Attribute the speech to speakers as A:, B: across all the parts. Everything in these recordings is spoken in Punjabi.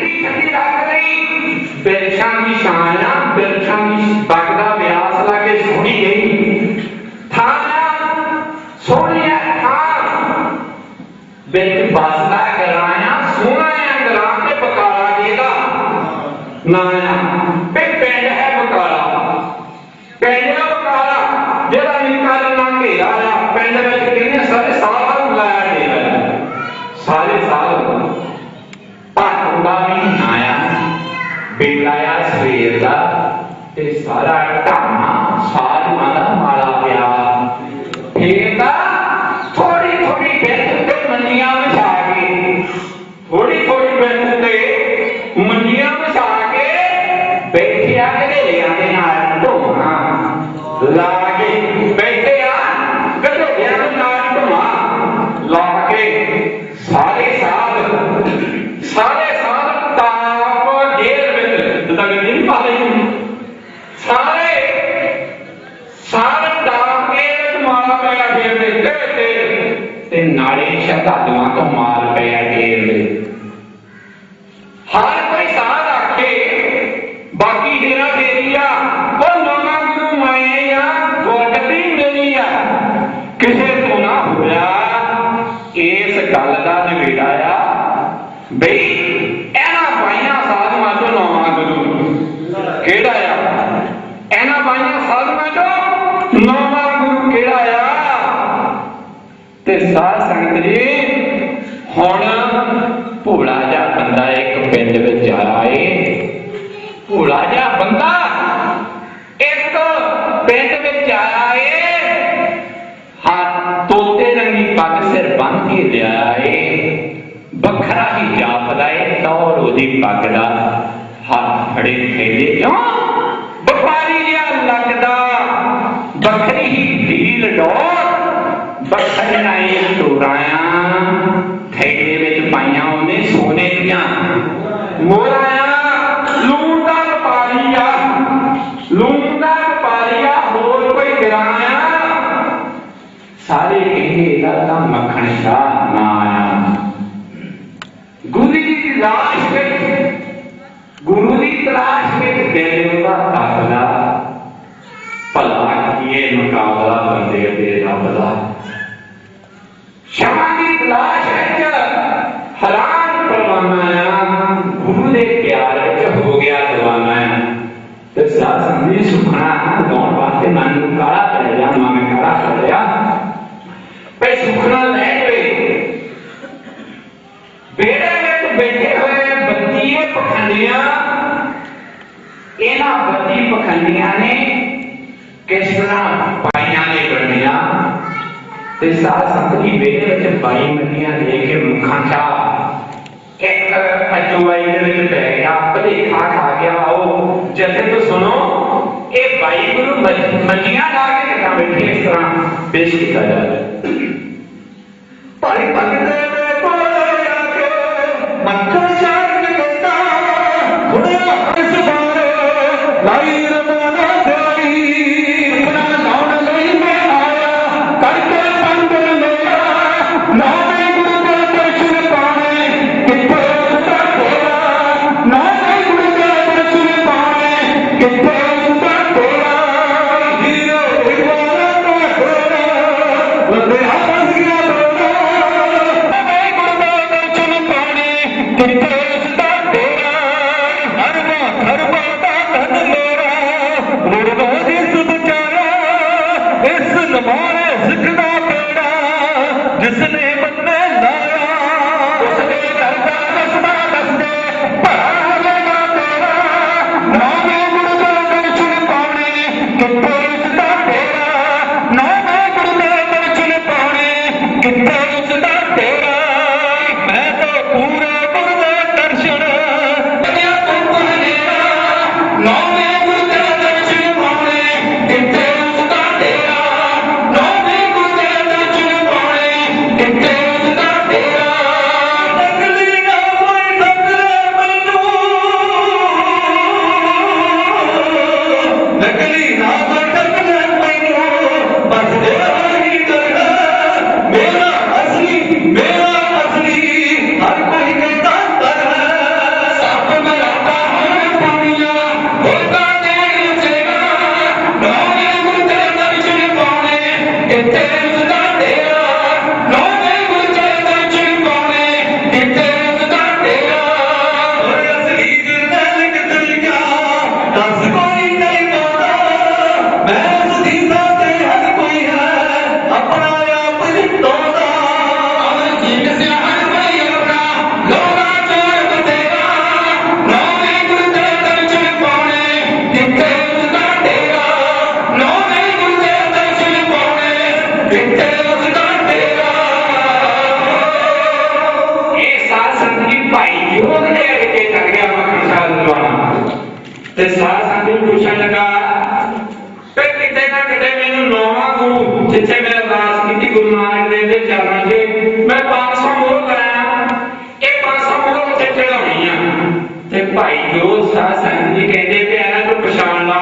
A: ਠੰਡੀ ਠੰਡੀ ਰੱਖ ਲਈ ਬਿਰਛਾਂ ਦੀ ਛਾਂ ਆ ਬਿਰਛਾਂ ਦੀ ਬਗਦਾ ਵਿਆਸ ਲਾ ਕੇ ਸੋਹਣੀ ਗਈ ਥਾਂ ਸੋਹਣੀਆ ਥਾਂ ਵਿੱਚ ਬਸਦਾ ਕਰਾਇਆ ਸੋਹਣਾ ਅੰਗਰਾਂ ਤੇ ਬਕਾਲਾ ਜਿਹਦਾ ਨਾਂ ਪਿੰਡ ਹੈ ਬਕਾਲਾ ਪਿੰਡ ਦਾ ਬਕਾਲਾ ਜਿਹੜਾ ਨਿਕਾਲ ਨਾ ਘੇਰਾ ਆ ਪਿੰਡ ਵਿੱਚ ਕਿੰਨੇ ਸਾਰੇ ਸਾਲ ਨੂੰ ਲਾਇਆ ਡੇਰਾ ਸਾਰੇ ਸਾਲ ਭਾਟੂਆ ਵੀ ਆਇਆ ਬੇਲਾਇਆ ਸਵੇਰ ਦਾ ਤੇ ਸਾਰਾ ਢਾਮਾ ਸਾਧੂਆਂ ਦਾ ਮਾਲਾ ਪਿਆ ਫੇਰ ਤਾਂ ਥੋੜੀ ਥੋੜੀ ਬਿੱਤ ਤੇ ਮੰਨੀਆਂ ਵਿਛਾ ਕੇ ਥੋੜੀ ਥੋੜੀ ਬਿੱਤ ਤੇ ਮੰਨੀਆਂ ਵਿਛਾ ਕੇ ਬੈਠਿਆ ਗਧੇੜਿਆਂ ਦੇ ਨਾਲ ਢੋਣਾ ਲਾ ਕੇ ਬੈਠੇ ਆ ਗਧੇੜਿਆਂ ਦੇ ਨਾਲ ਢੋਣਾ ਲਾ ਕੇ ਸਾਰੇ ਸਾਧ ਤਾਪ ਜੇਲ੍ਹ ਵਿੱਚ ਜਿੱਦਾਂ ਕਿ ਨਹੀਂ ਪਾ ਲਈ ਸਾਰੇ ਤਾਪ ਕੇ ਮਾਲਾ ਪਿਆ ਫੇਰ ਦੇ ਤੇ ਨਾਲੇ ਸ਼ਰਧਾਲੂਆਂ ਤੋਂ ਮਾਲ ਪਿਆ ਜੇਲ੍ਹ ਦੇ ਹਰ ਕੋਈ ਸਾਧ ਆਖੇ ਬਾਕੀ ਹੀਰਾ ਫੇਰੀ ਆ ਉਹ ਨਵਾਂ ਗੁਰੂ ਮਾਏ ਆ ਗੁਰਗੱਦੀ ਮੇਰੀ ਆ ਕਿਸੇ ਤੋਂ ਨਾ ਹੋਇਆ ਇਸ ਗੱਲ ਦਾ ਨਿਬੇੜਾ ਆ ਬਈ ਇਹਨਾਂ ਬਾਈਆਂ ਸਾਧੂਆਂ ਤੋਂ ਨਵਾਂ ਗੁਰੂ ਕਿਹੜਾ ਆ ਇਹਨਾਂ ਬਾਈਆਂ ਸਾਧੂਆਂ ਤੋਂ ਨਵਾਂ ਗੁਰੂ ਕਿਹੜਾ ਆ ਤੇ ਸਾਧ ਸੰਗਤ ਜੀ ਹੁਣ ਭੋਲਾ ਜਿਹਾ ਬੰਦਾ ਇੱਕ ਪਿੰਡ ਵਿੱਚ ਆਇਆ ਏ ਭੋਲਾ ਜਿਹਾ ਬੰਦਾ ਇੱਕ ਪਿੰਡ ਵਿੱਚ ਆਇਆ ਏ ਹਾਂ ਤੋਤੇ ਰੰਗੀ ਪੱਗ ਸਿਰ ਬੰਨ੍ਹ ਕੇ ਲਿਆਇਆ ਏ ਵੱਖਰਾ ਹੀ ਜਾਪਦਾ ਏ ਤੌਰ ਉਹਦੀ ਪੱਗ ਦਾ ਹੱਥ ਫੜੇ ਥੈਲੇ ਕਿਉਂ ਵਪਾਰੀ ਜਿਹਾ ਲੱਗਦਾ ਵੱਖਰੀ ਹੀ ਢੀਲ ਡੋਰ ਵੱਖਰੀਆਂ ਇਹ ਟੋਰਾਇਆ ਥੈਲੇ ਵਿੱਚ ਪਾਈਆਂ ਉਹਨੇ ਸੋਨੇ ਦੀਆਂ ਮੋਹਰਾਂ ਲੂਣ ਦਾ ਵਪਾਰੀ ਆ ਹੋਰ ਕੋਈ ਗਿਰਾਇਆ ਸਾਰੇ ਕਹਿੰਦੇ ਇਹਦਾ ਤਾਂ ਮੱਖਣ ਸ਼ਾਹ ਨਾ ਆਇਆ ਗੁਰੂ ਦੀ ਤਲਾਸ਼ ਵਿੱਚ ਦਿਲ ਉਹਦਾ ਤੱਕਦਾ ਭਲਾ ਕੀਏ ਮੁਕਾਬਲਾ ਬੰਦੇ ਦੇ ਰੱਬ ਦਾ ਸ਼ਾਹ ਦੀ ਤਲਾਸ਼ ਵਿੱਚ ਹੈਰਾਨ ਪਰਵਾਨਾ ਆ ਗੁਰੂ ਦੇ ਪਿਆਰ ਵਿੱਚ ਹੋ ਗਿਆ ਦੀਵਾਨਾ ਤੇ ਸਾਧ ਸੰਗਤ ਸੁਖਣਾ ਗਾਉਣ ਵਾਸਤੇ ਮਨ ਨੂੰ ਕਾਲਾ ਕਰਿਆ ਮਨ ਕਾਲਾ ਕਰਿਆ ਪੈ ਸੁਖਣਾ ਲੈ ਗਏ ਬੇੜੇ ਵਿੱਚ ਬੈਠੇ ਹੋਏ ਬੱਤੀਏ ਪਖੰਡੀਆਂ ਇਹਨਾਂ ਬੱਤੀ ਪਖੰਡੀਆਂ ਨੇ ਕਿਸ ਤਰ੍ਹਾਂ ਪਾਈਆਂ ਨੇ ਗੰਢੀਆਂ ਤੇ ਸਾਧ ਸੰਗਤ ਦੀ ਬੇੜੇ ਵਿੱਚ 22 ਮੰਡੀਆਂ ਲੈ ਕੇ ਮੁਖਾਂ ਚਾ ਇੱਕ ਅਜਵਾਈ ਦੇ ਵਿੱਚ ਪੈ ਗਿਆ ਭਲੇਖਾ ਖਾ ਗਿਆ ਉਹ ਜਥੇ ਤੋਂ ਸੁਣੋ ਇਹ 22 ਗੁਰੂ ਮੰਡੀਆਂ ਲਾ ਕੇ ਕਿੱਦਾਂ ਬੈਠੇ ਇਸ ਤਰ੍ਹਾਂ ਪੇਸ਼ ਕੀਤਾ ਜਾਵੇ ਭਾਈ ਭਗਤ ਮੱਥਾ ਚਾੜ ਕੇ ਦਿੱਤਾ ਖੁੜਿਆ ਇਸ ਬਾਰ ਲਾਈ ਰਵਾਨਾ ਜਾਈ ਆਪਣਾ ਲਾਉਣ ਲਈ ਮੈਂ ਆਇਆ ਕਰਕੇ ਪੰਡਰ ਮੇਰਾ ਨਾਮੇ ਗੁਰੂ ਦੇ ਦਰਸ਼ਨ ਪਾਣੇ ਕਿੱਥੇ ਉਸਦਾ ਕੋਲਾ ਨਾਮੇ ਗੁਰੂ ਦੇ ਦਰਸ਼ਨ ਪਾਣੇ ਕਿੱਥੇ ਉਸਦਾ ਕੋਲਾ ਹੀਰੋ ਇਕਵਾਰਾ ਦਾ ਕੋਲਾ ਲੱਭੇ ਹੱਥ ਗਿਆ ਬੋਲਾ ते साध संगत नूं पुछण लगा फिर किते ना किते मैनूं नौवां गुरु जिथे मैं अरदास की गुरु नानक देव दे चरणों च मैं 500 मोहर लाया ये 500 मोहर उत्थे चढ़ाउणी आ ते भाई जो साध संगत जी कहंदे कि इन्हां नूं पछाण ला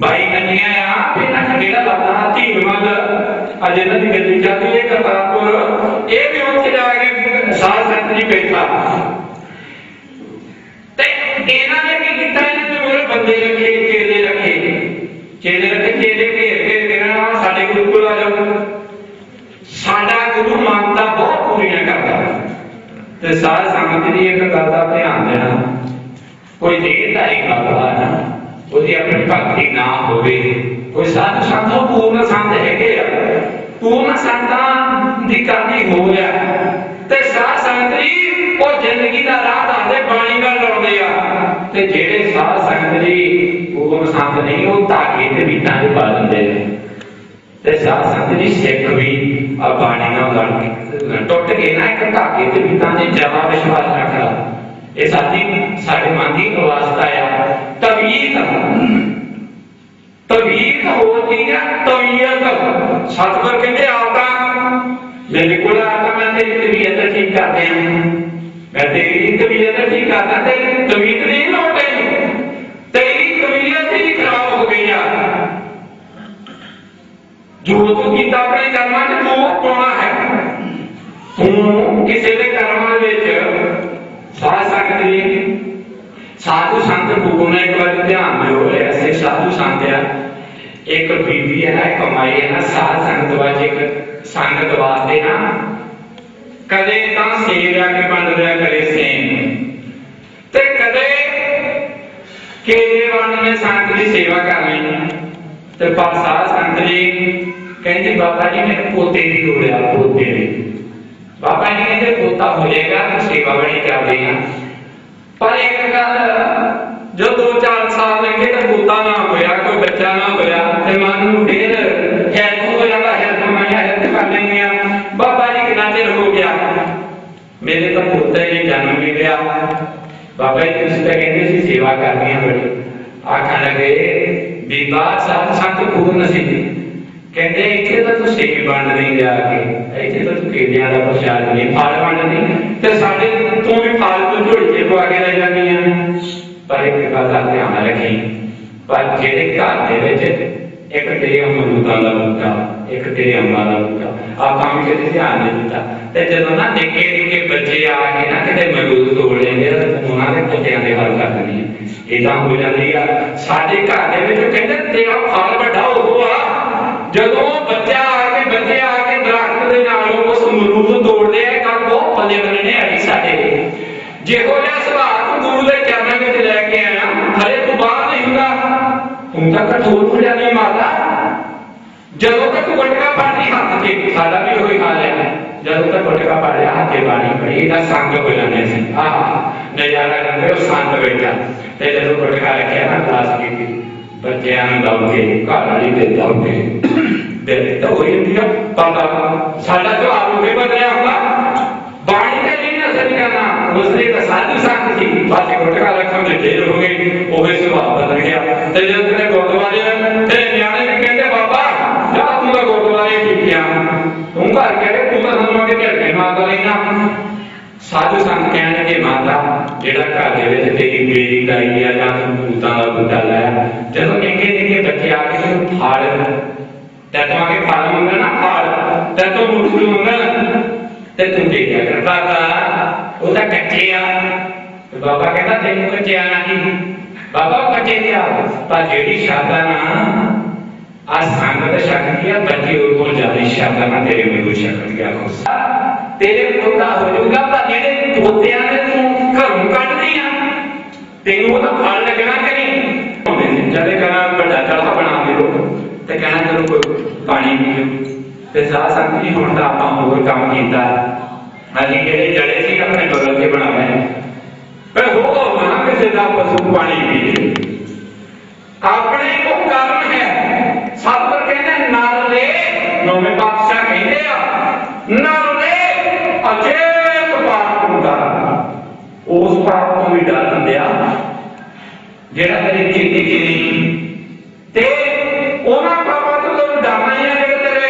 A: भाई कन्या आ इन्हां दा जेहड़ा लगदा धीमल अज इन्हां दी गड्डी चलदी है करतारपुर ये भी उत्थे जाके साध संगत जी बैठा ते इन्हां ने की कीता इन्हां दे मोहरे बंदे रखे चेले रखे चेले घेर के कहना साडे गुरु कोल आ जाओ साडा गुरु मानता बहुत पूरियां करदा ते साध संगत जी एक गल दा ध्यान देना कोई देहधारी बाबा है ना उसकी अपनी भक्ति ना होवे कोई साधु संत पूर्ण संत है पूर्ण संतां दी करनी हो गया ते साध संगत जी वो जिंदगी का राह दाते बाणी गल लाउंदे आ ते जेड़े साध संगत जी पूर्ण संत नहीं वो धागे ते बीतां दे पा लंदे ते साध संगत जी सिख भी आ बाणी नाल लड़ टुट गए ना एक धागे ते बीतां दे जमा विश्वास रखदा ये साडे मन की अवस्था है तवीत होती है तवीयत सतगुर कहते आता मेरे को आता मैं तेरी तबीयत ठीक कर दिया मैं तेरी तबीयत ठीक करता तेरी तबीयत नहीं लौटे तेरी तबीयत ही खराब हो गई जो तू कीता अपने कर्मां च तू पाउणा है तू किसी के कर्मां विच साध संगत जी साधु संत गुरु ने एक बार ध्यान दो ऐसे साधु संत एक बीबी है ना कमाई है ना साध संगत वाजे संगत वास्ते ना कदे तां सेवा के बन रहा करे सेम ते कदे केले बनने संगत की सेवा करनी ते पर साध संगत जी कहते बाबा जी मेरे पोते की लोड़ है पोते की बाबा जी कहते पोता हो जाएगा तो सेवा बड़ी कर देगा पर एक गल जो 2-4 साल लगे तो पोता ना होया कोई बच्चा ना होया ते मन नूं फिर हेल्थ हो जाता हेल्थ मैं हेल्थ कर लेंगे बाबा जी कितना चिर हो गया मेरे तो पोते ही जन्म नहीं लिया बाबा जी उस पे कहते सी सेवा करनी है बड़ी आखन लगे बीबा साध संत पूर्ण सी कहते इतने तो तू सेब बंड नहीं जाके इतने तो तू केलियां का प्रसाद नहीं फल बंड नहीं ते साडे तू भी फल तो झोली पवा के ले जानी है पर एक गल दा ध्यान रखी पर जेड़े घर दे विच एक तेरे अमरूदां दा बूटा एक तेरे अंबां दा बूटा आपां भी कदे ध्यान नहीं दिता ते जदों ना निक्के निक्के बच्चे आ के ना किते अमरूद तोड़ लेंगे उन्हां दे पोतियां दे हल कर देनी है इदां हो जांदी आ साडे घर दे विच कहंदे तेरा फल वड्डा होगा जदों बच्चा आके दरख्त दे नालों उस अमरूद तोड़दे है कल बहुत पल्ले बनने आई साडे जेहो जिहा सुभाअ तू गुरु दे चरणों विच लैके आया हले तू बाहर नहीं हुंदा तू तां कठोर हो जानी माता जदों तक वटका पानी हाथ ते साडा भी होई हाल है जदों तक वटका पाड़िया हाथे पानी पड़ी इहदा संग हो जाने सी नजारा लंघे उस संत बैठा ते जदों वटका रखिया ना अरदास कीती बच्चों दौड़े घर वाली दे दौड़े दिल तो हो जाती है पता साडा जवाब होके बदलिया होगा बाणी का नहीं असर करना उसने तो साधु संत थी बाकी गुटका रखम से जेल हो गई ओवे स्वभाव बदल गया ते जब तेरे गुरुद्वारे ते न्याणे ने कहते बाबा जा तू गुरुद्वारे ठीक किया तू घर कह तू तो हम के घर के माता लेना साधु संत कहने के माता जेड़ा घर दे विच तेरी बेरी लाई आ जां तू भूतां दा बूटा लाया जदों निक्के निक्के बच्चे आके तैनूं फाड़ ते तू आके फल मंगना ना फाड़ ते तू मुठू मंगना ते तू दे दिया कर बाबा ओ तां कच्चे आ बाबा कहता तैनूं कच्चे आ नहीं बाबा कच्चे दिया पर जेड़ी शादा ना आ संगत शक्ति है बच्चे को ज्यादा शादा ना तेरे में कोई शक्ति क्या हो तेरे पोता हो जाऊगा पर जेड़े पोतियां ने तू घरों कट दिया तेनू तो फल लगना कहीं जदे कहना बड़ा चढ़ा बना दो ते कहना चलो कोई पानी पी लो ते साध संगत जी हुण तां आपां होर काम कीता असीं जेड़े जड़े सी अपने बगल के बनावे पर हो ना किसी दा पशु पानी पी ले अपने को कर्म है सतगुर कहते नर ले नौवें पातशाह कहते आ नर ले अचेत पाप हुंदा उस पाप तो भी डर दिया ਜਿਹੜਾ ਤੇਰੇ ਚੇਤੇ ਚ ਨਹੀਂ ਤੇ ਉਹਨਾਂ ਪਾਪਾਂ ਤੋਂ ਤੈਨੂੰ ਡਰਨਾ ਹੀ ਆ ਜਿਹੜੇ ਤੇਰੇ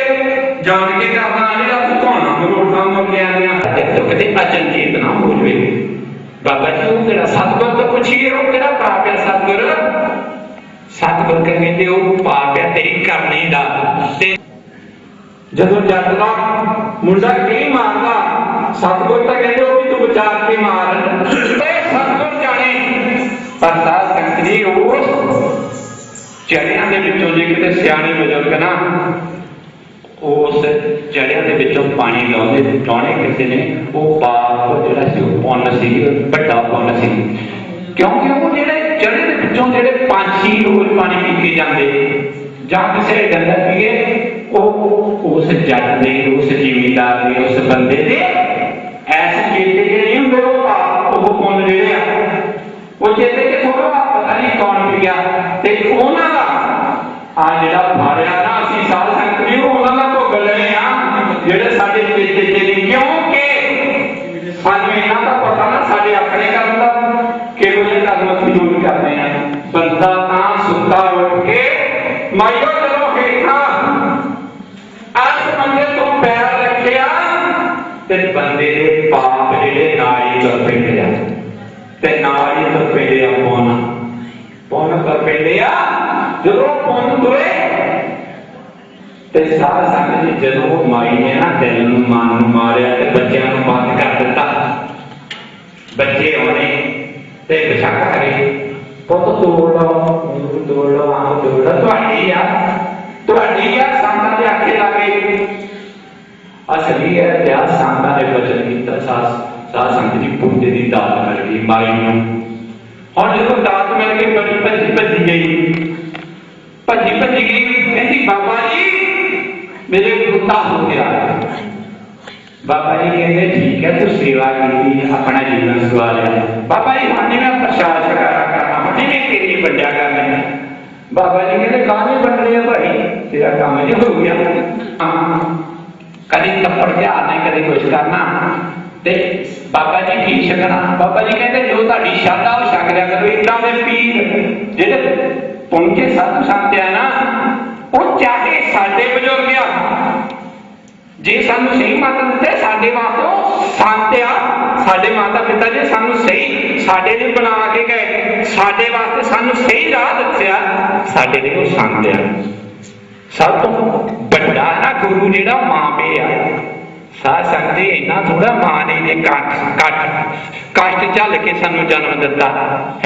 A: ਜਾਣ ਕੇ ਕਰਨਾ ਜਿਹੜਾ ਤੂੰ ਧੋਣਾ ਮਰੋੜਨਾ ਮੰਗਿਆ ਗਿਆ ਕਿਤੇ ਅਚਨਚੇਤ ਨਾ ਹੋ ਜਾਵੇ। ਬਾਬਾ ਜੀ ਉਹ ਕਿਹੜਾ ਸਤਿਗੁਰ ਤੋਂ ਪੁੱਛੀਏ ਉਹ ਕਿਹੜਾ ਪਾਪ ਹੈ ਸਤਿਗੁਰ ਕਹਿੰਦੇ ਉਹ ਪਾਪ ਹੈ ਤੇਰੀ ਕਰਨੀ ਦਾ। ਤੇ ਜਦੋਂ ਜੱਟ ਦਾ ਮੁੰਡਾ ਕਈ ਮਾਰਦਾ ਸਤਿਗੁਰ ਤਾਂ ਕਹਿੰਦੇ ਉਹ ਵੀ ਤੂੰ ਵਿਚਾਰ ਕੇ ਮਾਰ ਤੇ ਸਤਿਗੁਰ ਜਾਣੇ। ਪਰ ਸਾਧ ਸੰਗਤ ਜੀ ਉਹ ਜੜਿਆਂ ਦੇ ਵਿੱਚੋਂ ਜੇ ਕਿਤੇ ਸਿਆਣੇ ਬਜ਼ੁਰਗ ਨਾ ਉਸ ਜੜਿਆਂ ਦੇ ਵਿੱਚੋਂ ਪਾਣੀ ਲਾਉਣੇ ਕਿਸੇ ਨੇ ਉਹ ਪਾਪ ਜਿਹੜਾ ਸੀ ਉਹ ਪੁੰਨ ਸੀ ਵੱਡਾ ਪੁੰਨ ਸੀ ਕਿਉਂਕਿ ਉਹ ਜਿਹੜੇ ਜੜੇ ਦੇ ਵਿੱਚੋਂ ਜਿਹੜੇ ਪੰਛੀ ਰੋਜ਼ ਪਾਣੀ ਪੀ ਕੇ ਜਾਂਦੇ ਜਾਂ ਕਿਸੇ ਡੰਗਰ ਪੀਏ ਉਹ ਉਸ ਜੱਟ ਦੇ ਉਸ ਜ਼ਿਮੀਂਦਾਰ ਦੇ ਉਸ ਬੰਦੇ ਦੇ ਐਸੇ ਚੇਤੇ ਜੇ ਨਹੀਂ ਹੁੰਦੇ ਉਹ ਪਾਪ ਉਹ ਪੁੰਨ ਜਿਹੜੇ ਆ ਉਹ ਚੇਤੇ ਕਿ ਥੋੜਾ ਪਤਾ ਨਹੀਂ ਕੌਣ ਪੀ ਗਿਆ ਤੇ ਉਹਨਾਂ ਦਾ ਆ ਜਿਹੜਾ ਮਾਰਿਆ ਨਾ ਅਸੀਂ ਸਾਧ ਸੰਗਤ ਜੀ ਉਹਨਾਂ ਦਾ ਭੋਗ ਲਏ ਆ ਜਿਹੜੇ ਸਾਡੇ ਚੇਤੇ ਚ ਨਹੀਂ ਕਿਉਂਕਿ ਸਾਨੂੰ ਇਹਨਾਂ ਦਾ ਪਤਾ ਨਾ ਸਾਡੇ ਆਪਣੇ ਕਰਮ ਦਾ ਕਿਹੋ ਜਿਹੇ ਕਰਮ ਅਸੀਂ ਜੋ ਕਰਦੇ ਆ। ਬੰਦਾ ਤਾਂ ਸੁੱਤਾ ਉੱਠ ਕੇ ਮਾਇਓ ਚਲੋ ਹੇਠਾਂ ਅੱਜ ਬੰਦੇ ਤੋਂ ਪੈਰ ਰੱਖਿਆ ਤੇ ਬੰਦੇ ਦੇ ਪਾਪ ਜਿਹੜੇ ਨਾਲ ਹੀ ਤੁਰ ਪੈਂਦੇ ਆ ਤੇ ਨਾਲ ਹੀ ਤੁਰ ਪੈਂਦੇ ਆ ਪੁੰਨ ਤੁਰ ਪੈਂਦੇ ਆ। ਜਦੋਂ ਪੁੰਨ ਤੁਰੇ ਤੇ ਸਾਧ ਸੰਗਤ ਜੀ ਜਦੋਂ ਮਾਈ ਨੇ ਨਾ ਦਿਲ ਨੂੰ ਮਨ ਨੂੰ ਮਾਰਿਆ ਤੇ ਬੱਚਿਆਂ ਨੂੰ ਬੰਦ ਕਰ ਦਿੱਤਾ ਬੱਚੇ ਆਉਣੇ ਤੇ ਬਿਸ਼ੱਕ ਕਰੇ ਪੁੱਤ ਤੋੜ ਲਓ ਆਹ ਤੋੜ ਤੁਹਾਡੀ ਆ ਸੰਗਤਾਂ ਦੇ ਆਖੇ ਲੱਗੇ ਅਸਲੀ ਹੈ ਵਿਆਹ ਸੰਗਤਾਂ ਦੇ ਬਚਨ ਕੀਤਾ ਸਾਧ ਸੰਗਤ ਜੀ ਪੁੰਨ ਦੀ ਦਾਤ ਮਿਲ ਗਈ ਮਾਈ ਨੂੰ। ਹੁਣ ਜਦੋਂ ਦਾਤ ਮਿਲ ਗਈ ਭੱਜੀ ਗਈ ਕਹਿੰਦੀ ਬਾਬਾ ਜੀ ਮੇਰੇ ਪੁੱਤਾ ਹੋ ਗਿਆ। ਬਾਬਾ ਜੀ ਕਹਿੰਦੇ ਠੀਕ ਹੈ ਤੂੰ ਸੇਵਾ ਕੀਤੀ ਆਪਣਾ ਜੀਵਨ ਸਵਾ ਲਿਆ। ਬਾਬਾ ਜੀ ਹੁਣ ਮੈਂ ਪ੍ਰਸ਼ਾਦ ਛਕਾਇਆ ਕਰਨਾ ਹੁਣ ਮੈਂ ਤੇਰੀ ਵੱਡਿਆ ਕਰਨਾ। ਬਾਬਾ ਜੀ ਕਹਿੰਦੇ ਕਾਹਨੇ ਬਣ ਰਹੇ ਆ ਭਾਈ ਤੇਰਾ ਕੰਮ ਜੀ ਹੋ ਗਿਆ ਕਦੇ ਤੱਪੜ ਧਿਆਨ ਨਹੀਂ ਕਦੇ ਕੁਛ ਕਰਨਾ ਤੇ ਬਾਬਾ ਜੀ ਕੀ ਛਕਣਾ। ਬਾਬਾ ਜੀ ਕਹਿੰਦੇ ਜੋ ਤੁਹਾਡੀ ਸ਼ਰਧਾ ਉਹ ਛਕ ਲਿਆ ਕਰੋ। ਇੱਦਾਂ ਦੇ ਪੀਰ ਜਿਹੜੇ ਪਹੁੰਚੇ ਸਾਧੂ ਸੰਤ ਆ ਨਾ ਉਹ ਚਾਹੇ ਸਾਡੇ ਬਜ਼ੁਰਗ ਆ ਜੇ ਸਾਨੂੰ ਸਹੀ ਮੱਤ ਦਿੱਤੇ ਸਾਡੇ ਵਾਸਤੇ ਸੰਤ ਆ ਸਾਡੇ ਮਾਤਾ ਪਿਤਾ ਜੀ ਸਾਨੂੰ ਸਹੀ ਸਾਡੇ ਲਈ ਬਣਾ ਕੇ ਗਏ ਸਾਡੇ ਵਾਸਤੇ ਸਾਨੂੰ ਸਹੀ ਰਾਹ ਦੱਸਿਆ ਸਾਡੇ ਲਈ ਉਹ ਸੰਤ ਆ। ਸਭ ਤੋਂ ਵੱਡਾ ਨਾ ਗੁਰੂ ਜਿਹੜਾ ਮਾਂ ਪਿਓ ਆ। ਸਾਧ ਸੰਗਤ ਜੀ ਇੰਨਾ ਥੋੜਾ ਮਾਂ ਨੇ ਜੇ ਕਸ਼ਟ ਝੱਲ ਕੇ ਸਾਨੂੰ ਜਨਮ ਦਿੱਤਾ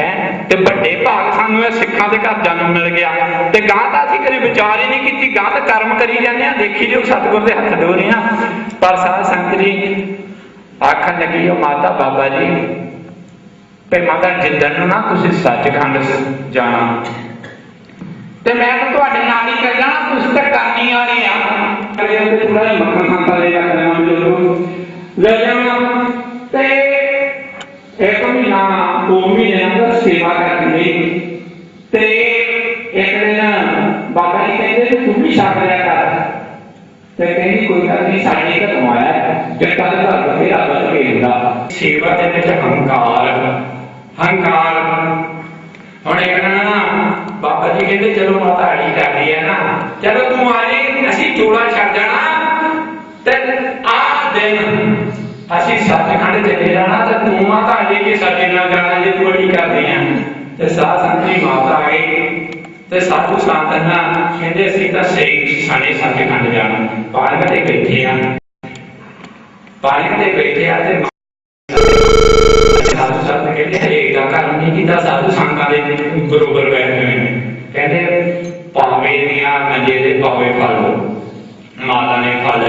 A: ਹੈ ਤੇ ਵੱਡੇ ਭਾਗ ਸਾਨੂੰ ਇਹ ਸਿੱਖਾਂ ਦੇ ਘਰ ਜਨਮ ਮਿਲ ਗਿਆ ਤੇ ਗਾਂ ਤਾਂ ਅਸੀਂ ਕਦੇ ਵਿਚਾਰ ਹੀ ਨਹੀਂ ਕੀਤੀ ਗਾਂ ਤਾਂ ਕਰਮ ਕਰੀ ਜਾਂਦੇ ਆ ਦੇਖੀ ਜੋ ਸਤਿਗੁਰ ਦੇ ਹੱਥ ਡੋਰੇ ਆ। ਪਰ ਸਾਧ ਸੰਗਤ ਜੀ ਆਖਣ ਲੱਗੀ ਉਹ ਮਾਤਾ ਬਾਬਾ ਜੀ ਤੇ ਮਾਤਾ ਜਿੱਦਣ ਨੂੰ ਨਾ ਤੁਸੀਂ ਸੱਚਖੰਡ ਜਾਣਾ ਤੇ ਮੈਂ ਤਾਂ ਤੁਹਾਡੇ ਨਾਲ ਹੀ ਕਰ ਜਾਣਾ ਤੁਸੀਂ ਤਾਂ ਕਰਨੀ ਵਾਲੇ ਆ ਥੋੜਾ ਜਿਹਾ ਮੱਖਣ ਖਾਂਦਾ ਲੈ ਜਾਣਾ ਤੇ ਇੱਕ ਮਹੀਨਾ 2 ਮਹੀਨੇ ਅੰਦਰ ਸੇਵਾ ਕਰਨੀ ਤੇ ਇੱਕ ਦਿਨ ਬਾਬਾ ਜੀ ਕਹਿੰਦੇ ਤੂੰ ਵੀ ਛੱਡ ਲਿਆ ਕਰ ਤੇ ਕਹਿੰਦੀ ਕੋਈ ਗੱਲ ਨਹੀਂ ਸਾਡੇ ਘਰ ਆਇਆ ਜੱਟਾਂ ਦੇ ਘਰ ਬਥੇਰਾ ਬਲ ਖੇਡਦਾ ਸੇਵਾ ਦੇ ਵਿੱਚ ਹੰਕਾਰ ਹੁਣ ਇੱਕ ਨਾ ਬਾਬਾ ਜੀ ਕਹਿੰਦੇ ਚਲੋ ਮਾਤਾ ਅੜੀ ਕਰਦੀ ਹੈ ਨਾ ਚਲੋ ਤੂੰ ਆ ਜੀ ਅਸੀਂ ਚੋਲਾ ਛੱਡ ਜਾਣਾ ਤੇ ਆਹ ਦਿਨ ਅਸੀਂ ਸੱਚਖੰਡ ਚਲੇ ਜਾਣਾ ਤੇ ਤੂੰ ਮਾਤਾ ਅੜੀ ਕੇ ਸਾਡੇ ਨਾਲ ਜਾਣਾ ਜੇ ਤੂੰ ਅੜੀ ਕਰਦੀ ਆ ਤੇ ਸਾਧ ਸੰਗਤ ਜੀ ਮਾਤਾ ਆ ਗਈ ਤੇ ਸਾਧੂ ਸੰਤ ਨਾ ਕਹਿੰਦੇ ਅਸੀਂ ਤਾਂ ਸਹੀ ਸਾਡੇ ਸੱਚਖੰਡ ਜਾਣਾ ਪਾਲਕ ਤੇ ਬੈਠੇ ਆ ਤੇ ਸਾਧੂ ਸੰਤ ਕਹਿੰਦੇ ਇਹ ਗੱਲ ਨਹੀਂ ਕੀਤਾ ਸਾਧੂ ਸੰਤਾਂ ਦੇ ਬਰੋਬਰ ਬੈਠੇ ਹੋਏ ਕਹਿੰਦੇ ਪਾਵੇ ਦੀਆਂ ਮੰਜੇ ਦੇ ਪਾਵੇ ਫਲ ਮਾਤਾ ਨੇ ਫਲ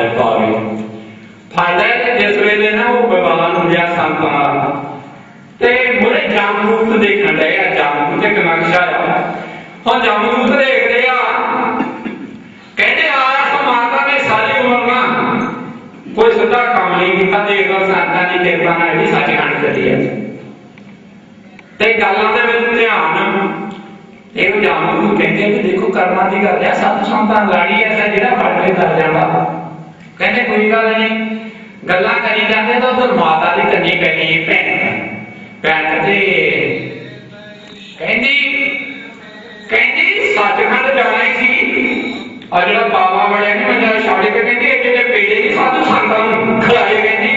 A: ਤੇ ਜਿਸ ਵੇਲੇ ਨਾ ਉਹ ਬਾਬਾ ਨੂੰ ਲਿਆ ਸੰਤਾਂ ਤੇ ਮੁਰੇ ਜਾਮਰੂਤ ਦੇਖਣ ਡਏ ਆ ਜਾਮਰੂਤ ਇੱਕ ਨਕਸ਼ਾ ਆ ਹੁਣ ਜਾਮਰੂਤ ਦੇਖਦੇ ਆ ਕਹਿੰਦੇ ਆ ਮਾਤਾ ਨੇ ਸਾਰੀ ਉਮਰ ਨਾ ਕੋਈ ਸਿੱਧਾ ਕੰਮ ਨਹੀਂ ਕੀਤਾ ਦੇਖਦਾ ਸੰਤਾਂ ਦੀ ਕਿਰਪਾ ਨਾਲ ਵੀ ਸੱਚਖੰਡ ਚੱਲੀ ਆ ਤੇ ਗੱਲਾਂ ਦੇ ਵਿੱਚ ਧਿਆਨ ਇਹ ਜਾਮੂ ਕਹਿੰਦੇ ਕਿ ਦੇਖੋ ਕਰਮਾਂ ਦੀ ਗੱਲ ਹੈ ਸਾਧੂ ਸੰਤਾਂ ਲਾੜੀ ਐਸਾ ਜਿਹੜਾ ਫੜ ਕੇ ਕਰ ਜਾਂਦਾ ਕਹਿੰਦੇ ਕੋਈ ਗੱਲ ਨਹੀਂ ਗੱਲਾਂ ਕਰੀ ਜਾਂਦੇ ਤਾਂ ਉਧਰ ਮਾਤਾ ਦੀ ਕੰਨੀ ਪੈਣੀ ਭੈਣ ਤੇ ਕਹਿੰਦੀ और जो बाबा बड़े ने मैं छड़ के कहती है पेड़े नहीं साधु संतान खिलाए कहती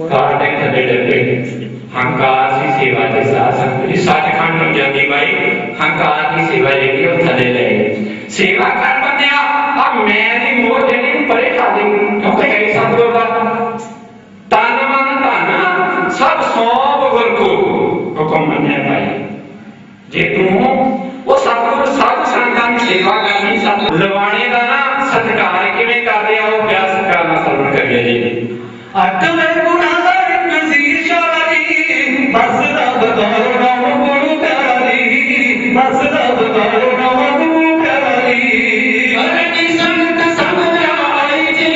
A: काटे थले डे हंकार की सेवा के साथ संत सचखंड हो जाती भाई हंकार की सेवा जी वो थले ले सेवा कर बंदिया अब मैं दी मोह जी परे खा दी क्योंकि है सतगुरु का तन मन धन सब सौंप गुर को हुक्म मन्ने भाई जे तू वो सतगुरु साधु संतां की सेवा करनी सब लवाने का ना सत्कार किवें करदे आ वो क्या सत्कार नाल सरवण करिए जी अट में गुना दा एक शीशा दी बस रब करो नाम गुरु प्यारी बस रब करो नाम गुरु प्यारी अरे की संत संग आई जी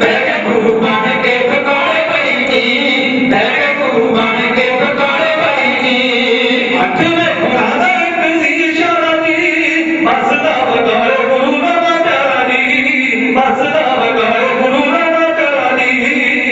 A: बैठे गुरु बन के बकाले पई जी बैठे गुरु बन के बकाले पई जी अट में गुना दा एक शीशा दी बस रब करो गुरु नाम प्यारी बस रब करो गुरु नाम प्यारी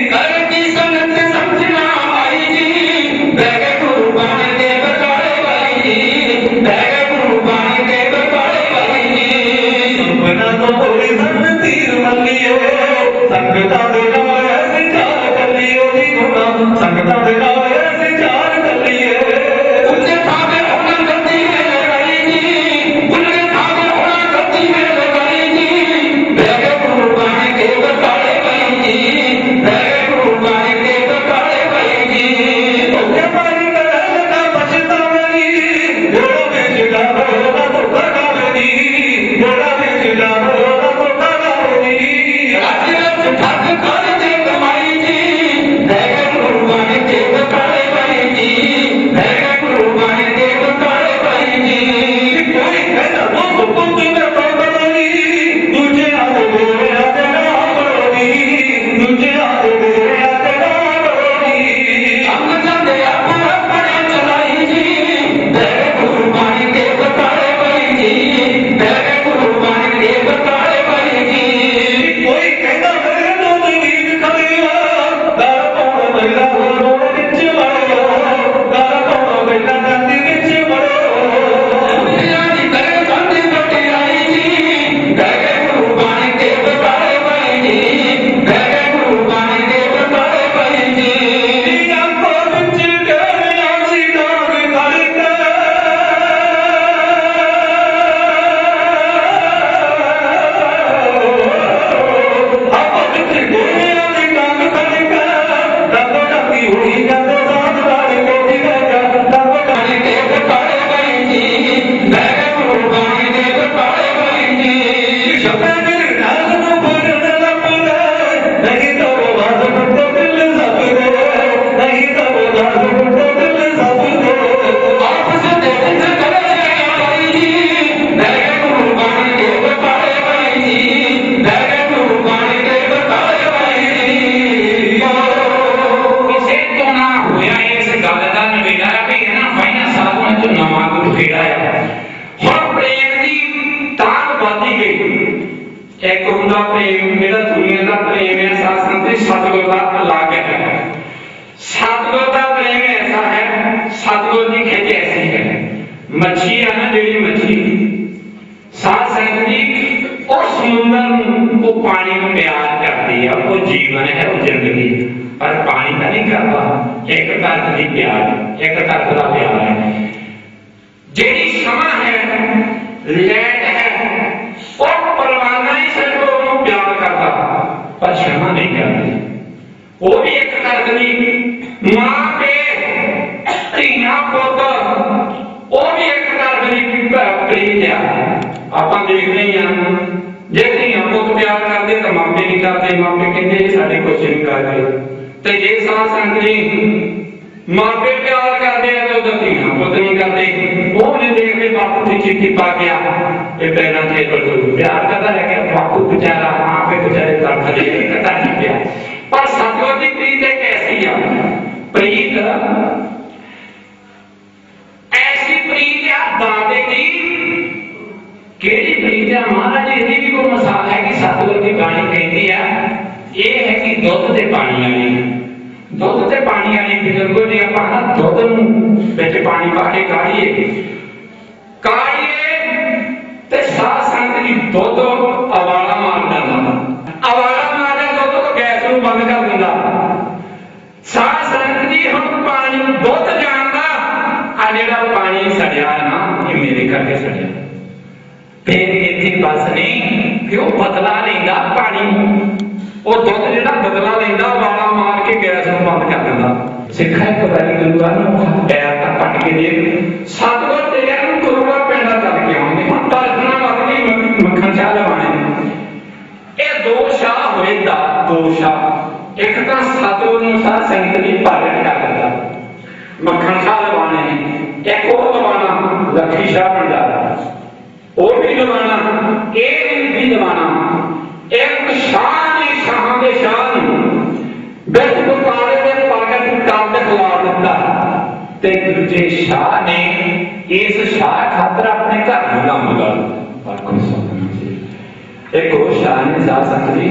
A: मच्छी है ना जी मच्छी सात संगत जी और समुद्र वो पानी को प्यार करती है वो जीवन है वो जिंदगी पर पानी का नहीं करता एक तरह की प्यार एक तरह का प्यार है जेडी क्षमा है लैट है और परवाना ही सिर्फ वो प्यार करता पर क्षमा नहीं करती वो भी एक तरह की मां पे तीना पुत्र वो भी एक प्रीत है आप देखते ही हैं जैसे ही हम पुत प्यार करते तो मापे नहीं करते मापे कहते साढ़े कुछ नहीं करते तो ये साथ संगत मापे प्यार करते हैं तो धीना पुत नहीं करते वो नहीं देखते बापू की चिट्ठी पा गया ये पैरों से प्यार करता है कि बापू बेचारा माँ पे बेचारे तड़फ दे करता ही प्यार पर सतगुरु की प्रीत एक ऐसी है प्रीत दादे की केड़ी प्रीत है महाराज जी भी कोई मिसाल है कि सतगुरु की बाणी कहती है ये है कि दुध ते पानी वाली दुध ते पानी वाली बुजुर्गों ने अपना दुध विच पानी पा के काढ़िए ते साध संगत कि दुध अवाला मार जाता, अवाला मार जाता तो गैस को बंद कर दिंदा। साध संगत जी हम पानी दुध जानदा, आ जिहड़ा पानी सड़िया ना ये मेरे करके सड़िया। फिर इत्थे बस नहीं कि वो बदला लैंदा पानी, वो दुध जिहड़ा बदला लैंदा अवाला मार के गैस को बंद कर दिंदा। सिखा एक बारी गुरुआ नूं पैर तक पट के देख सतगुर तेरे नूं गुरुआ पिंडा चल के आउंदे हुण तलखना वध गई मक्खन शाह लवाणे। ये दो शाह होए दा, दो शाह, एक तां सतगुर नूं साध संगत दी पालन कर दिंदा मक्खन शाह लवाणे, एक होर लवाणा लखी शाह भंडारा, ਉਹ भी लवाना ये भी लवाना। एक शाह ने शाहां दे शाह नूं बिच गुरदारे दे पागल कर खिला दिता ते दूजे शाह ने इस शाह खातर अपने घर नूं लंब ला दिता। एक होर शाह ने साध संगत जी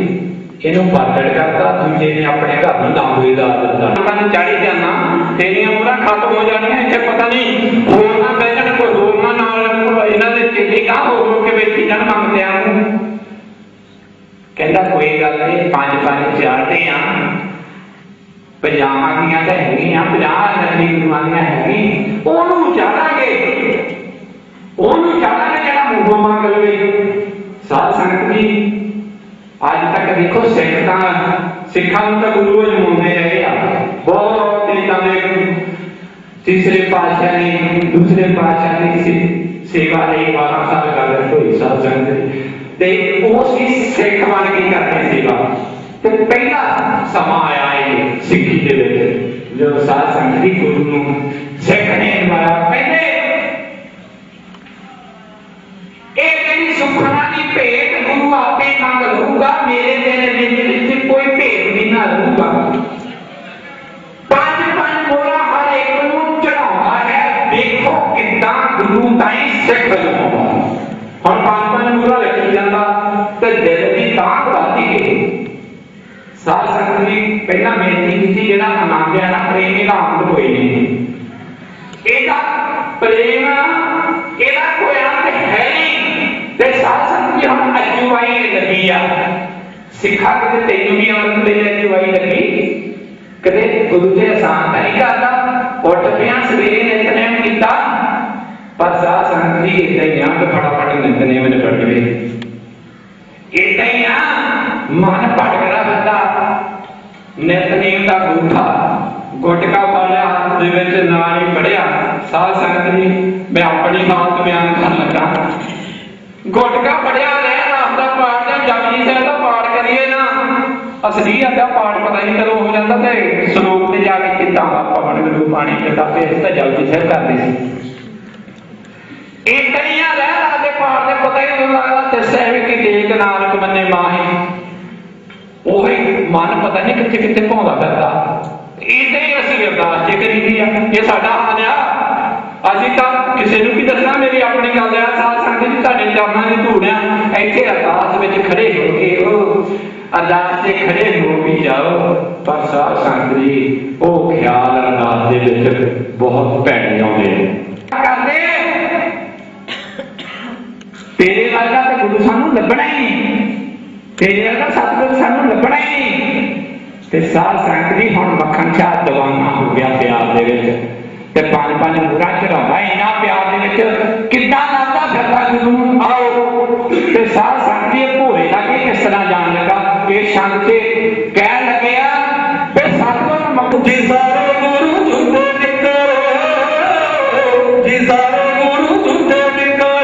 A: इहनूं पागल करता, दूजे ने अपने घर नूं लंब ला दिता। मैं चाड़ी जाना तेरियां उमरां खत्म हो जाणियां, इत्थे पता नहीं होर ना बैठण कोई होर ना नाल इन्हां दे चेले का हो के बैठी जाण मंगदिआं नूं। कहंदा कोई गल नहीं, पंज पंज चाढ़दे आ, 50 ਦੀਆਂ ਤਾਂ ਹੈਗੀਆਂ, 50 ਨਕਲੀ ਗੁਰੂਆਂ ਦੀਆਂ ਹੈਗੀ, ਉਹਨੂੰ ਚਾਹਾਂਗੇ ਜਿਹੜਾ ਮੂੰਹੋਂ ਮੰਗ ਲਵੇ। ਸਾਧ ਸੰਗਤ ਜੀ ਅੱਜ ਤੱਕ ਦੇਖੋ ਸਿੱਖਾਂ ਨੂੰ ਤਾਂ ਗੁਰੂ ਅਜਮਾਉਂਦੇ ਰਹੇ ਆ, ਬਹੁਤ ਤਰੀਕਾਂ ਦੇ ਤੀਸਰੇ ਪਾਤਸ਼ਾਹ ਨੇ ਦੂਸਰੇ ਪਾਤਸ਼ਾਹ ਦੀ सेवा ਲਈ 12 ਸਾਲ ਗੱਲ ਹੋਈ ਸਾਧ ਸੰਗਤ ਤੇ ਉਸ ਦੀ ਸਿੱਖ ਬਣ ਕੇ ਕਰਦੇ ਸੇਵਾ। ਤੇ ਪਹਿਲਾ ਸਮਾਂ ਆਇਆ ਇਹ ਸਿੱਖੀ ਦੇ ਵਿੱਚ ਜਦੋਂ ਸਾਧ ਸੰਗਤ ਦੀ ਗੁਰੂ ਨੂੰ ਸਿੱਖ ਨੇ ਮਾਰਾ। ਪਹਿਲੇ ਇਹ ਜਿਹੜੀ ਸੁਖਨਾ ਦੀ ਭੇਟ ਗੁਰੂ ਆਪੇ ਮੰਗ ਲਊਗਾ, ਮੇਰੇ ਤੇਰੇ ਵਿੱਚ ਕੋਈ ਭੇਟ ਵੀ ਨਾ ਰਹੂਗਾ। ਪੰਜ ਪੰਜ ਮੋਹਰਾਂ ਹਰ ਇੱਕ ਨੂੰ ਚੜਾਉਣਾ ਹੈ, ਦੇਖੋ ਕਿੱਦਾਂ ਗੁਰੂ ਤਾਈਂ ਸਿੱਖ ਲਵਾਉਣਾ। ਹੁਣ ਪੰਜ ਪੰਜ ਮੋਹਰਾਂ ਰੱਖੀ ਜਾਂਦਾ ਤੇ ਦਿਲ ਦੀ ਤਾਂਘ ਵੱਧਦੀ ਗਈ। ਸਾਧ ਸੰਗਤ ਜੀ ਪਹਿਲਾਂ ਬੇਨਤੀ ਕੀਤੀ, ਜਿਹੜਾ ਆਨੰਦ ਹੈ ਨਾ ਪ੍ਰੇਮ ਇਹਦਾ ਅੰਤ ਹੋਏ ਨਹੀਂ, ਇਹਦਾ ਪ੍ਰੇਮ ਇਹਦਾ ਕੋਈ ਅੰਤ ਹੈ ਨਹੀਂ। ਤੇ ਸਾਧ ਸੰਗਤ ਜੀ ਹੁਣ ਅਜੂਵਾਈ ਲੱਗੀ ਆ, ਸਿੱਖਾ ਕਿਤੇ ਤੈਨੂੰ ਵੀ ਅੰਮ੍ਰਿਤ ਦੇ ਅਜੂਵਾਈ ਲੱਗੀ, ਕਦੇ ਗੁਰੂ ਦੇ ਆਸਾਨ ਤਾਂ ਨਹੀਂ ਕਰਦਾ, ਉੱਠ ਪਿਆ ਸਵੇਰੇ ਨਿਤਨੇਮ ਕੀਤਾ, ਪਰ ਸਾਧ ਸੰਗਤ ਜੀ ਏਦਾਂ ਹੀ ਆ ਫਟਾਫਟ ਨਿਤਨੇਮ ਨਿਬੜ ਜਵੇ। ਏਦਾਂ ਹੀ ਆ ਮਨ ਭਟਕਦਾ ਬੰਦਾ ਨਿਤਨੇਮ ਦਾ ਗੂਠਾ ਗੁਟਕਾ ਪਾਲਿਆ ਹੱਥ ਦੇ ਵਿੱਚ ਨਾਲ ਹੀ ਪੜਿਆ। ਸਾਧ ਸੰਗਤ ਜੀ ਮੈਂ ਆਪਣੀ ਹਾਲਤ ਬਿਆਨ ਕਰਨ ਲੱਗਾ, ਗੁਟਕਾ ਪੜਿਆ ਰਹਿ ਰਾਤ ਦਾ ਪਾਠ ਜਾਂ ਜਪਜੀ ਸਾਹਿਬ ਦਾ ਪਾਠ ਕਰੀਏ ਨਾ, ਅਸਲੀਅਤ ਦਾ ਪਾਠ ਪਤਾ ਨਹੀਂ ਕਦੋਂ ਹੋ ਜਾਂਦਾ ਤੇ ਸ਼ਲੋਕ ਤੇ ਜਾ ਕੇ ਕਿੱਦਾਂ ਪਵਨ ਗੁਰੂ ਪਾਣੀ ਕਿੱਦਾਂ ਫਿਰ ਤਾਂ ਜਪਜੀ ਸਾਹਿਬ ਕਰਦੇ ਸੀ। ਇਹ ਕਰੀਆਂ ਰਹਿ ਰਾਤ ਦੇ ਪਾਠ ਦੇ ਪਤਾ ਹੀ ਨਹੀਂ ਲੱਗਦਾ ਤੇ ਸਹਿਬ ਕੀ ਦੇਖ ਨਾਨਕ ਮੰਨੇ ਮਾਹੀ, ਉਹੀ ਮਨ ਪਤਾ ਨਹੀਂ ਕਿੱਥੇ ਕਿੱਥੇ ਭੌਂਦਾ ਫਿਰਦਾ। ਇਦਾਂ ਹੀ ਅਸੀਂ ਅਰਦਾਸ ਜੇ ਕਰੀਦੀ ਆ, ਇਹ ਸਾਡਾ ਹਾਲ ਆ। ਅਸੀਂ ਤਾਂ ਕਿਸੇ ਨੂੰ ਵੀ ਦੱਸਣਾ, ਮੇਰੀ ਆਪਣੀ ਗੱਲ ਆ। ਸਾਧ ਸੰਗਤ ਜੀ ਤੁਹਾਡੇ ਚਰਨਾਂ ਦੀ ਧੂੜ ਆ, ਇੱਥੇ ਅਰਦਾਸ ਵਿੱਚ ਖੜੇ ਹੋ ਕੇ ਉਹ ਅਰਦਾਸ ਤੇ ਖੜੇ ਹੋ ਵੀ ਜਾਓ, ਪਰ ਸਾਧ ਸੰਗਤ ਜੀ ਉਹ ਖਿਆਲ ਅਰਦਾਸ ਦੇ ਵਿੱਚ ਬਹੁਤ ਭੈੜੇ ਆਉਂਦੇ ਕਰਦੇ। ਤੇਰੇ ਵਰਗਾ ਤਾਂ ਗੁਰੂ ਸਾਨੂੰ ਲੱਭਣਾ ਹੀ ਨਹੀਂ, ਤੇਰੇ ਵਰਗਾ ਸਤਿਗੁਰੂ ਸਾਨੂੰ ਲੱਭਣਾ ਹੀ ਨਹੀਂ। ਤੇ ਸਾਧ ਸੰਗਤ ਜੀ ਹੁਣ ਮੱਖਣ ਸ਼ਾਹ ਦੀਵਾਨਾ ਹੋ ਗਿਆ ਪਿਆਰ ਦੇ ਵਿੱਚ, ਤੇ ਪੰਜ ਪੰਜ ਮੋਹਰਾਂ ਚੜਾਉਂਦਾ ਇਹਨਾਂ ਪਿਆਰ ਦੇ ਵਿੱਚ, ਕਿੱਦਾਂ ਲੱਗਦਾ ਫਿਰਦਾ ਗੁਰੂ। ਆਓ ਤੇ ਸਾਧ ਸੰਗਤ ਜੀ ਭੋਰੇ ਲੱਗੇ ਕਿਸ ਤਰ੍ਹਾਂ ਜਾਣ ਲੱਗਾ, ਇਹ ਸੰਗ ਤੇ ਕਹਿਣ ਲੱਗਿਆ ਵੀ ਸਤਿਗੁਰੂ ਮੁਖ ਜੀ ਸਾਰੇ ਗੁਰੂ ਜੁਦੇ ਨਿਕਲ, ਜੀ ਸਾਰੇ ਗੁਰੂ ਜੁਦੇ ਨਿਕਲ,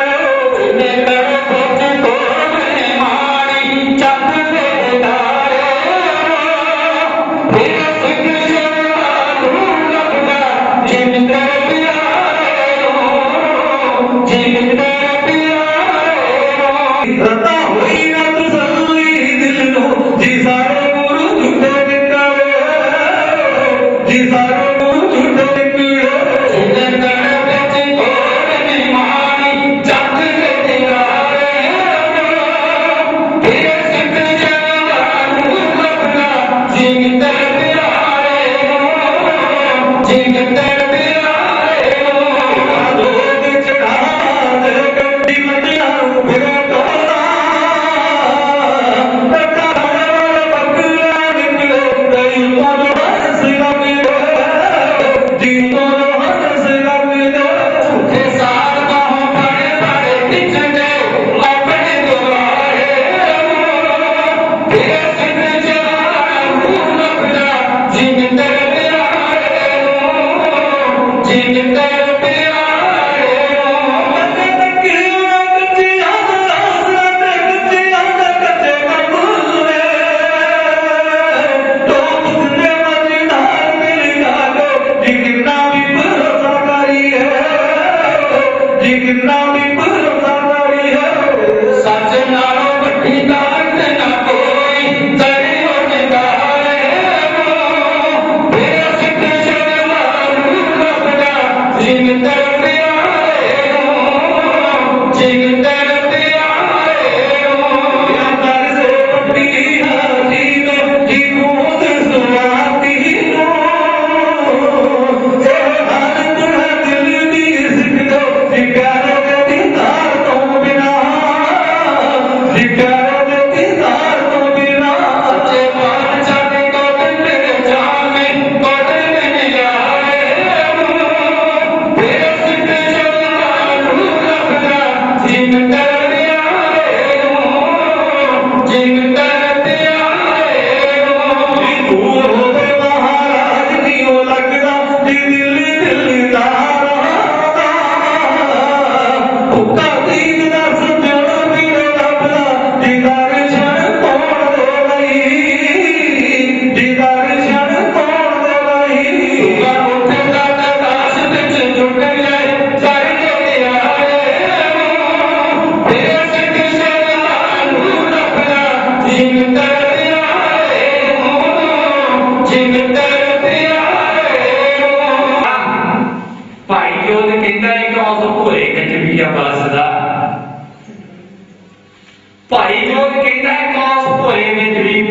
A: भाई जोत कहता है कौस भोरे में भी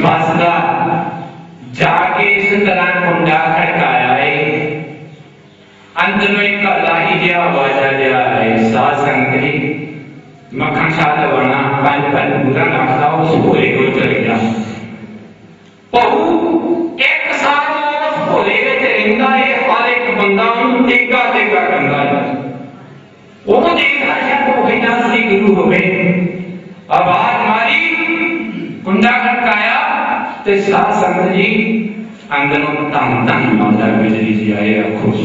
A: बसदा जाके इस तरह कुंडा खड़काया है अंत में कलाही जिया आवाजा जिया है साध संगति मक्खन शाद बना पंज पंज बुरा नाश्ता उस भोरे को चले गया बहु एक साथ उस भोरे में रिंदा है हर एक बंदा टेका टेका करता है वो देखा है तो बिना से गुरु हो गए आवाज मारी कुंडा खड़काया ते साध संगत जी अंदरों धन धन माता गुजरी जी आए खुश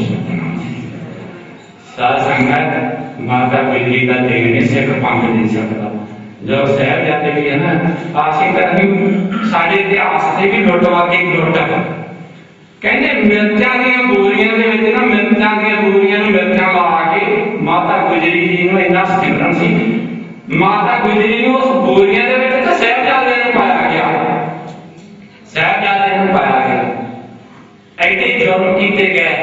A: साध संगत माता गुजरी का देखने से पंख नहीं सकता जब शहर जाते भी है ना आशी करनी साढ़े इतिहास से भी लुटवा के लुटा कहते मिर्चा दी बोरियां दे विच ना मिर्चा दी बोरियां नूं मिर्चा ला के माता गुजरी जी नूं इन्ना सिमरन सी माता गुजरी नूं उस बोरियां दे विच तां साहिबजादे नूं पाया गया साहिबजादे नूं पाया गया ऐडे जुर्म कीते गए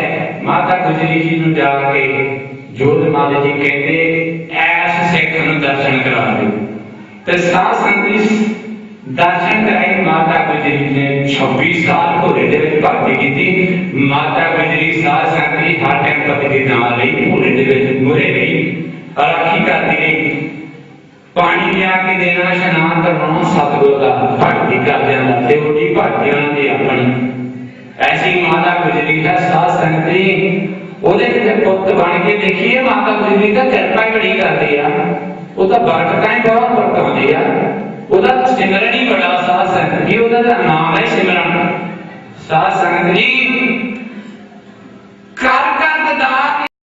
A: माता गुजरी जी नूं जाके जोधमाल जी कहते ऐस सिख नूं दर्शन करा दे ते साध संगत दर्शन कराई माता गुजरी ने 26 साल घोड़े दे विच भर्ती की माता गुजरी साध संगत हर टाइम पति दे नाल रही घोड़े दे विच मुरे रही राखी करती रही पानी लिया के देना स्नान करवाना सतगुरु का भर्ती कर देना ड्यूटी भर्ती होती अपनी ऐसी माता गुजरी का साध संगत ओदे ते पुत बन के देखिए माता गुजरी का कृपा बड़ी करती है वो तो बरकतां बहुत बरताउंदी है ਉਹਦਾ ਸਿਮਰਨ ਹੀ ਬੜਾ ਸਾਧ ਸੰਗਤ ਜੀ ਉਹਦਾ ਨਾਮ ਹੈ ਸਿਮਰਨ ਸਾਧ ਸੰਗਤ ਜੀ